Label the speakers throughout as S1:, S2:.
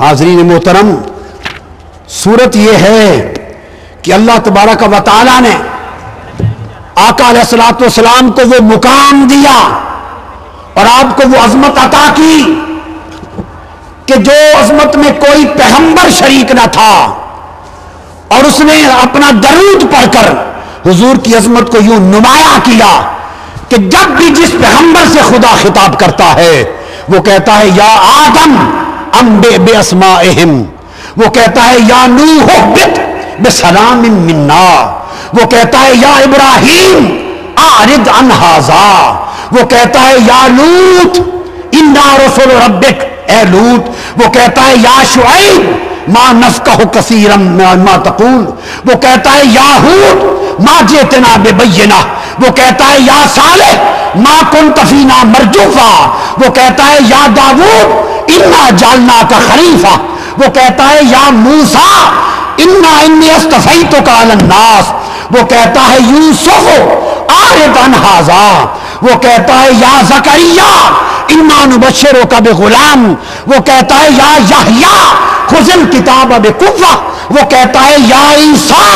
S1: حاضرین محترم، صورت یہ ہے کہ اللہ تبارک و تعالی نے آقا علیہ الصلوۃ والسلام کو وہ مقام دیا اور آپ کو وہ عظمت عطا کی کہ جو عظمت میں کوئی پیغمبر شریک نہ تھا، اور اس نے اپنا درود پڑھ کر حضور کی عظمت کو یوں نمایاں کیا کہ جب بھی جس پیغمبر سے خدا خطاب کرتا ہے وہ کہتا ہے یا آدم انبئ باسمائہم، وہ کہتا ہے یا نوح اہبط بسلام منا، وہ کہتا ہے یا ابراہیم اعرض عن ھذا، وہ کہتا ہے یا لوط انا رسول ربک، اے لوط، وہ کہتا ہے یا شعیب ما نفقہ کثیرا ما تقول، وہ کہتا ہے یا ہود ما جئتنا ببینہ، وہ کہتا ہے یا صالح ما کنت فینا مرجوفا، وہ کہتا ہے یا داؤد انا جعلناک خلیفہ، وہ کہتا ہے یا موسیٰ انی اصطفیتک علی الناس، وہ کہتا ہے یوسف اعرض عن ھذا، وہ کہتا ہے یا زکریا انا نبشرک بغلام، وہ کہتا ہے یا یحییٰ خذ الکتاب بقوہ، وہ کہتا ہے یا عیسیٰ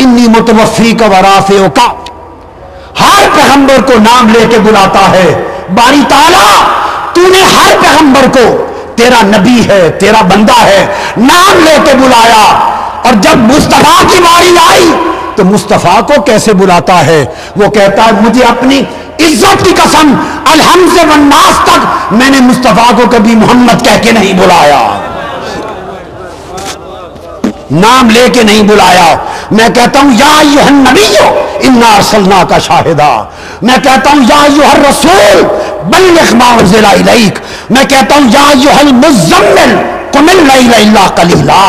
S1: انی متوفیک ورافعک۔ ہر پیغمبر کو نام لے کے بلاتا ہے باری تعالیٰ، تو نے ہر پیغمبر کو تیرا نبی ہے، تیرا بندہ ہے، نام لے کے بلایا، اور جب مصطفیٰ کی باری آئی تو مصطفیٰ کو کیسے بلاتا ہے؟ وہ کہتا ہے مجھے اپنی عزت کی قسم الحمد والناس تک میں نے مصطفیٰ کو کبھی محمد کہہ کے نہیں بلایا، نام لے کے نہیں بلایا۔ میں کہتا ہوں یا ایھا النبی انا ارسلناک شاہدا، میں کہتا ہوں یا ایھا الرسول بلغ ما انزل الیک، میں کہتا ہوں یا ایھا المزمل قم اللیل الا قلیلا،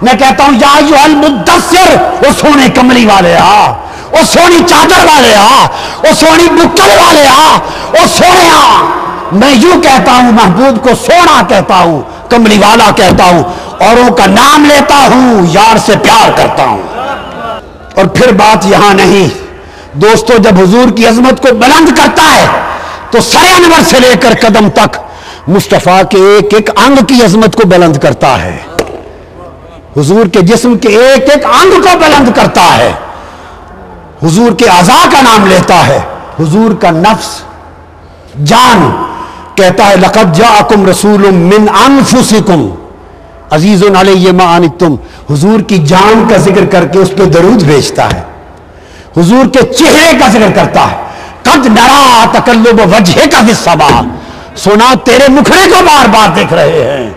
S1: میں کہتا ہوں یا ایھا المدثر، وہ سونے کملی والے آ، وہ سونی چادر والے آ، وہ سونی بکل والے آ، وہ سونے آ۔ میں یوں کہتا ہوں، محبوب کو سونا کہتا ہوں، کملی والا کہتا ہوں، اوروں کا نام لیتا ہوں، یار سے پیار کرتا ہوں۔ اور پھر بات یہاں نہیں دوستو، جب حضور کی عظمت کو بلند کرتا ہے تو سر انور سے لے کر قدم تک مصطفیٰ کے ایک ایک انگ کی عظمت کو بلند کرتا ہے، حضور کے جسم کے ایک ایک انگ کو بلند کرتا ہے، حضور کے اعضاء کا نام لیتا ہے، حضور کا نفس، جان، کہتا ہے لقد جاءکم رسول من انفسکم عزیز علیہ ما عنتم، حضور کی جان کا ذکر کر کے اس پہ درود بھیجتا ہے، حضور کے چہرے کا ذکر کرتا ہے، قد نرا تقلب وجہک فی السماء، سنا تیرے مکھڑے کو بار بار دیکھ رہے ہیں،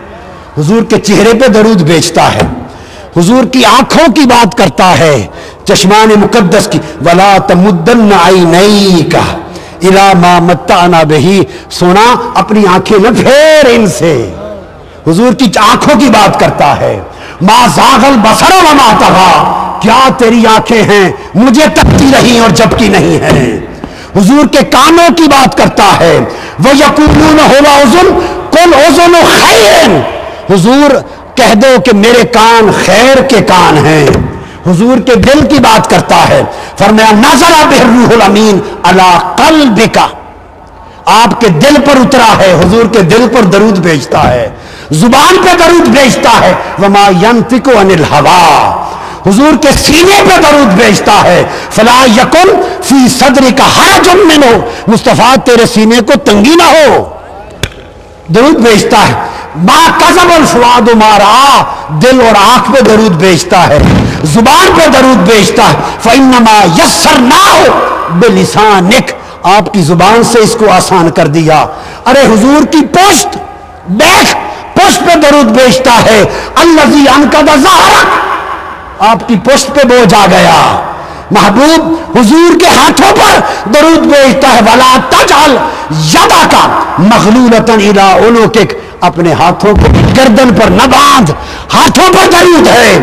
S1: حضور کے چہرے پہ درود بھیجتا ہے، حضور کی آنکھوں کی بات کرتا ہے، چشمان مقدس کی، ولا تمدن عینیک الی ما متعنا بہ، سونا اپنی آنکھیں نہ پھیر ان سے، حضور کی آنکھوں کی بات کرتا ہے، ما زاغ البصر وما طغی، کیا تیری آنکھیں ہیں مجھے تکتی رہی اور جبکی نہیں ہیں، حضور کے کانوں کی بات کرتا ہے، وَيَقُولُونَ هُوَ أُذُنٌ قُلْ أُذُنُ خَيْرٍ، حضور کہہ دو کہ میرے کان خیر کے کان ہیں، حضور کے دل کی بات کرتا ہے، فرمایا نزل بہ الروح الامین علی قلبک، آپ کے دل پر اترا ہے، حضور کے دل پر درود بھیجتا ہے، زبان پہ درود بھیجتا ہے، وما ینطق عن الہوی، حضور کے سینے پہ درود بھیجتا ہے، فلا یکن فی صدرک حرج منہ، مصطفیٰ تیرے سینے کو تنگی نہ ہو، درود بھیجتا ہے، ما کذب الفؤاد ما رأى، دل اور آنکھ پہ درود بھیجتا ہے، زبان پہ درود بھیجتا ہے، فإنما یسرناہ بلسانک، آپ کی زبان سے اس کو آسان کر دیا، ارے حضور کی پشت دیکھ، پشت پہ درود بھیجتا ہے، الذی انقض ظہرک، آپ کی پشت پہ بوجھ آ گیا، محبوب حضور کے ہاتھوں پر درود بھیجتا ہے، ولا تجعل یدک مغلولۃ الی عنقک، اپنے ہاتھوں کو گردن پر نہ باندھ، ہاتھوں پر درود ہے،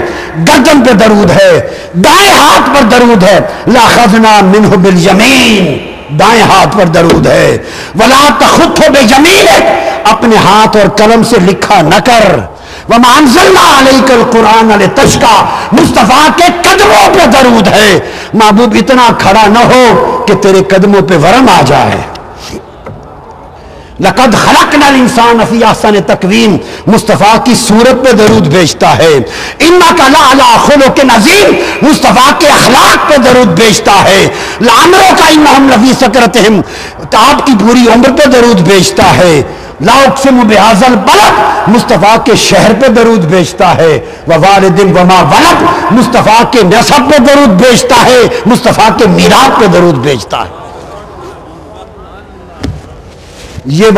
S1: گردن پہ درود ہے، دائیں ہاتھ پر درود ہے، لأخذنا منہ بالیمین، دائیں ہاتھ پر درود ہے، ولا تخط بیمینک، اپنے ہاتھ اور قلم سے لکھا نہ کر، وما انزلنا علیک القرآن لتشقی، مصطفیٰ کے قدموں پہ درود ہے، محبوب اتنا کھڑا نہ ہو کہ تیرے قدموں پہ ورم آ جائے، لقد خلقنا الانسان فی احسن تقویم، مصطفیٰ کی صورت پہ درود بھیجتا ہے. انک لعلی خلق عظیم، مصطفیٰ کے اخلاق پہ درود بھیجتا ہے. لعمرک انہم لفی سکرتہم، آپ کی پوری عمر پہ درود بھیجتا ہے. لا اقسم بہذا البلد، مصطفیٰ کے شہر پہ درود بھیجتا ہے. ووالد وما ولد، مصطفیٰ کے نسب پہ درود بھیجتا ہے. مصطفیٰ کے میراث پہ درود بھیجتا ہے. یہ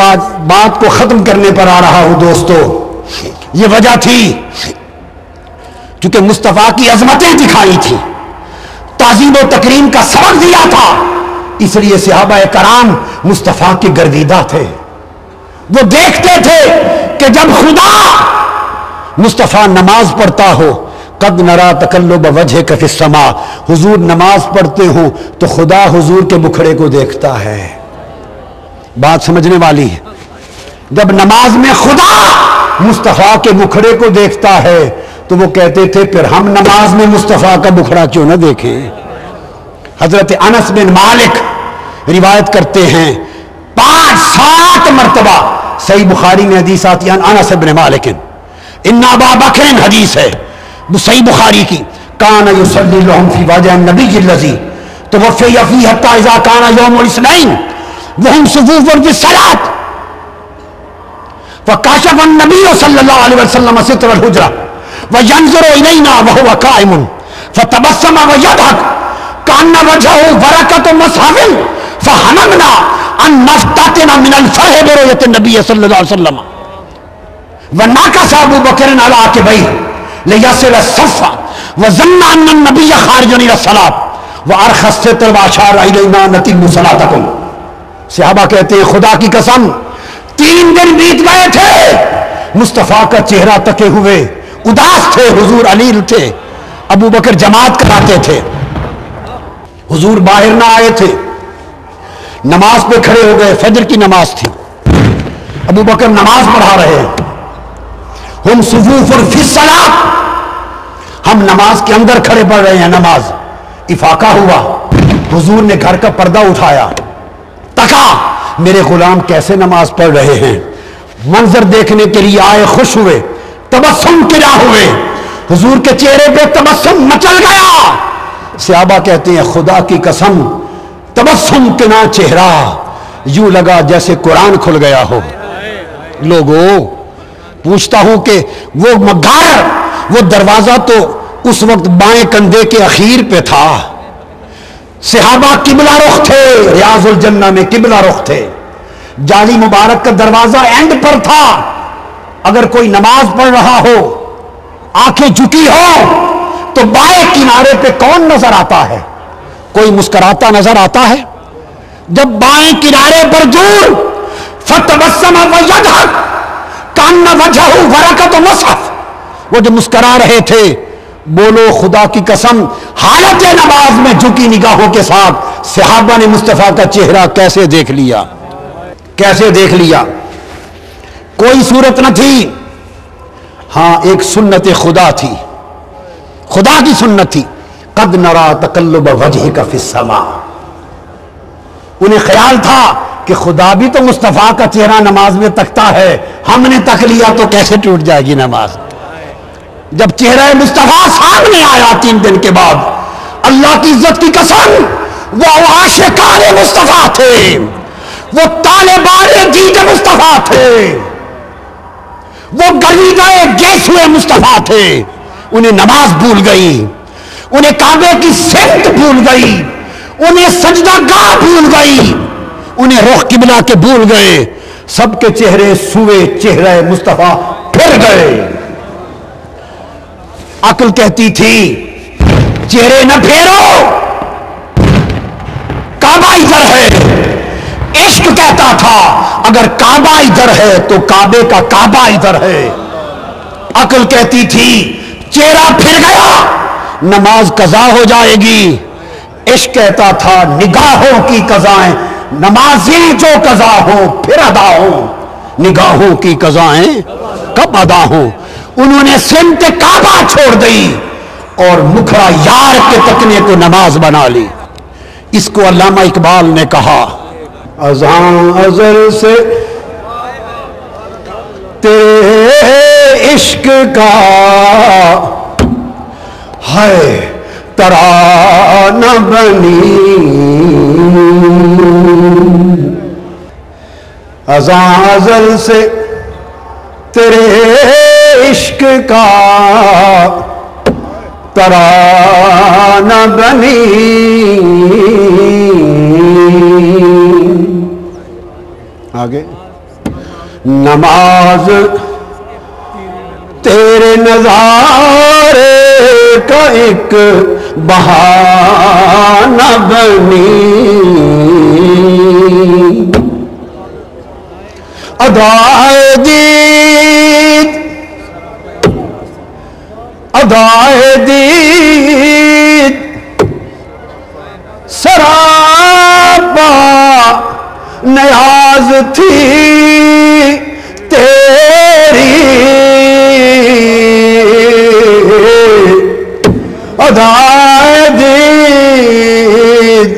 S1: بات کو ختم کرنے پر آ رہا ہوں دوستو. یہ وجہ تھی کیونکہ مصطفیٰ کی عظمتیں دکھائی تھی، تعظیم و تکریم کا سبق دیا تھا، اس لیے صحابہ کرام مصطفیٰ کے گرویدہ تھے. وہ دیکھتے تھے کہ جب خدا مصطفیٰ نماز پڑھتا ہو، قد نرا تقلب وجہک فی السماء، حضور نماز پڑھتے ہوں تو خدا حضور کے مکھڑے کو دیکھتا ہے. بات سمجھنے والی ہے. جب نماز میں خدا مصطفیٰ کے مکھڑے کو دیکھتا ہے تو وہ کہتے تھے پھر ہم نماز میں مصطفیٰ کا مکھڑا کیوں نہ دیکھیں. حضرت انس بن مالک روایت کرتے ہیں 5-7 مرتبہ صحیح بخاری میں حدیث آتی ہے انس بن مالک ان ابا بکر، حدیث ہے صحیح بخاری کی، کان یصلی لهم فی وجه النبی الذی توفی فیہ حتی اذا کان یوم الاثنین وهم صفوف بالصلاة فكشف النبي صلى الله عليه وسلم ستر الحجرة وينظر إلينا وهو قائم فتبسم ويضحك كأن وجهه بركة مصحف فهممنا أن نفتتن من الفرح برؤية النبي صلى الله عليه وسلم. ونكس أبو بكر على عقبيه ليصل الصف وظن أن النبي خارج إلى الصلاة وأرخى الستر وأشار إلينا نتم صلاتكم. صحابہ کہتے ہیں خدا کی قسم 3 دن بیت گئے تھے، مصطفیٰ کا چہرہ تکے ہوئے اداس تھے. حضور علیل تھے، ابو بکر جماعت کراتے تھے، حضور باہر نہ آئے تھے، نماز پہ کھڑے ہو گئے. فجر کی نماز تھی، ابو بکر نماز پڑھا رہے ہیں. ہم صفوف فی الصلاۃ، ہم نماز کے اندر کھڑے پڑھ رہے ہیں. نماز افاقہ ہوا، حضور نے گھر کا پردہ اٹھایا، تکا میرے غلام کیسے نماز پڑھ رہے ہیں. منظر دیکھنے کے لیے آئے، خوش ہوئے، تبسم کیا ہوئے، حضور کے چہرے پہ تبسم مچل گیا. صحابہ کہتے ہیں خدا کی قسم تبسم کے نہ چہرہ یوں لگا جیسے قرآن کھل گیا ہو. لوگوں پوچھتا ہوں کہ وہ مغار، وہ دروازہ تو اس وقت بائیں کندھے کے اخیر پہ تھا. صحابہ قبلہ رخ تھے، ریاض الجنہ میں قبلہ رخ تھے. جالی مبارک کا دروازہ اینڈ پر تھا. اگر کوئی نماز پڑھ رہا ہو، آنکھیں جھکی ہو تو بائیں کنارے پہ کون نظر آتا ہے؟ کوئی مسکراتا نظر آتا ہے. جب بائیں کنارے پر دور فتبسم ویضحک کأن وجهه برکۃ مصحف، وہ جو مسکرا رہے تھے، بولو خدا کی قسم حالت نماز میں جھکی نگاہوں کے ساتھ صحابہ نے مصطفیٰ کا چہرہ کیسے دیکھ لیا، کیسے دیکھ لیا. کوئی صورت نہ تھی، ہاں ایک سنت خدا تھی، خدا کی سنت تھی. قد نرا تقلب وجہک فی السماء، انہیں خیال تھا کہ خدا بھی تو مصطفیٰ کا چہرہ نماز میں تکتا ہے، ہم نے تک لیا تو کیسے ٹوٹ جائے گی نماز. جب چہرہ مصطفیٰ سامنے آیا 3 دن کے بعد، اللہ کی عزت کی قسم وہ عاشقان مصطفیٰ تھے، وہ طالبان دید مصطفیٰ تھے، وہ گلیدہ گیسوئے مصطفیٰ تھے. انہیں نماز بھول گئی، انہیں کعبے کی سمت بھول گئی، انہیں سجدہ گاہ بھول گئی، انہیں رخ قبلہ کے بھول گئے. سب کے چہرے سوئے چہرہ مصطفیٰ پھر گئے. عقل کہتی تھی چہرے نہ پھیرو، کعبہ ادھر ہے. عشق کہتا تھا اگر کعبہ ادھر ہے تو کعبے کا کعبہ ادھر ہے. عقل کہتی تھی چہرہ پھر گیا نماز قضا ہو جائے گی. عشق کہتا تھا نگاہوں کی قضائیں، نمازیں جو قضا ہوں پھر ادا ہوں، نگاہوں کی قضائیں کب ادا ہوں. انہوں نے سمت کعبہ چھوڑ دی اور مکھڑا یار کے تکنے کو نماز بنا لی. اس کو علامہ اقبال نے کہا اذان ازل سے تیرے عشق کا ہے ترانہ بنی، ازاں ازل سے تیرے عشق کا ترانہ بنی، آگے نماز تیرے نظارے کا ایک بہانہ بنی، ادائے دید ادائے دید سراپا نیاز تھی تیری، ادائے دید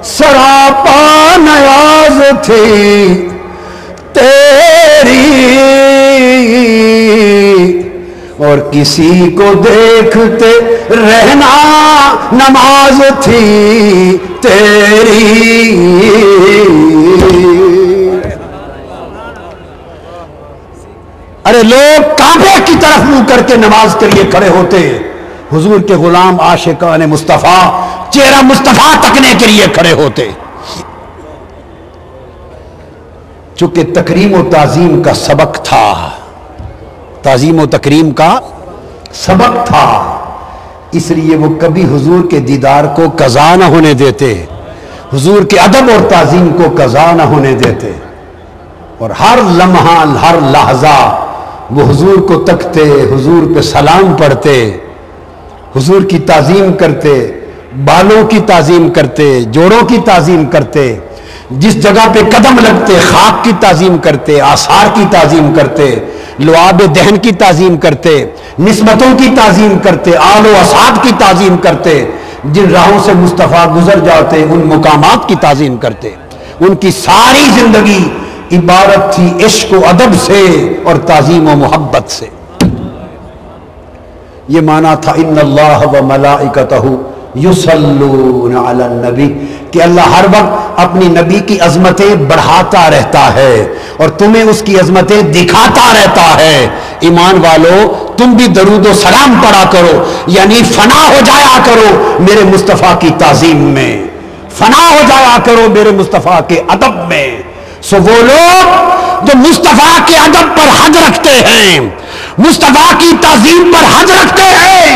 S1: سراپا نیاز تھی تیری، اور کسی کو دیکھتے رہنا نماز تھی تیری۔ ارے لوگ کعبے کی طرف منہ کر کے نماز کے لیے کھڑے ہوتے، حضور کے غلام عاشقان مصطفیٰ چہرہ مصطفیٰ تکنے کے لیے کھڑے ہوتے۔ چونکہ تکریم و تعظیم کا سبق تھا، تعظیم و تکریم کا سبق تھا، اس لیے وہ کبھی حضور کے دیدار کو قضا نہ ہونے دیتے، حضور کے ادب اور تعظیم کو قضا نہ ہونے دیتے، اور ہر لمحہ ہر لحظہ وہ حضور کو تکتے، حضور پہ سلام پڑھتے، حضور کی تعظیم کرتے، بالوں کی تعظیم کرتے، جوڑوں کی تعظیم کرتے، جس جگہ پہ قدم لگتے خاک کی تعظیم کرتے، آثار کی تعظیم کرتے، لعاب دہن کی تعظیم کرتے، نسبتوں کی تعظیم کرتے، آل و اصحاب کی تعظیم کرتے، جن راہوں سے مصطفیٰ گزر جاتے ان مقامات کی تعظیم کرتے۔ ان کی ساری زندگی عبارت تھی عشق و ادب سے اور تعظیم و محبت سے۔ یہ معنی تھا ان اللہ و ملائکتہ یصلون علی النبی، کہ اللہ ہر وقت اپنی نبی کی عظمتیں بڑھاتا رہتا ہے اور تمہیں اس کی عظمتیں دکھاتا رہتا ہے۔ ایمان والو تم بھی درود و سلام پڑھا کرو، یعنی فنا ہو جایا کرو میرے مصطفیٰ کی تعظیم میں، فنا ہو جایا کرو میرے مصطفیٰ کے ادب میں۔ سو وہ لوگ جو مصطفیٰ کے ادب پر حد رکھتے ہیں، مصطفیٰ کی تعظیم پر حد رکھتے ہیں،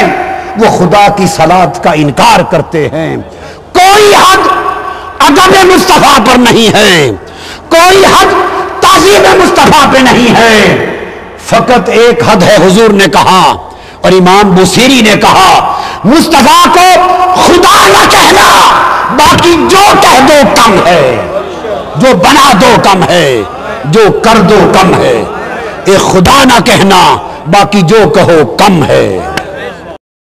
S1: وہ خدا کی صلاۃ کا انکار کرتے ہیں۔ کوئی حد ادب مصطفیٰ پر نہیں ہے، کوئی حد تعظیم مصطفیٰ پہ نہیں ہے، فقط ایک حد ہے۔ حضور نے کہا اور امام بوصیری نے کہا مصطفیٰ کو خدا نہ کہنا، باقی جو کہہ دو کم ہے، جو بنا دو کم ہے، جو کر دو کم ہے، ایک خدا نہ کہنا باقی جو کہو کم ہے۔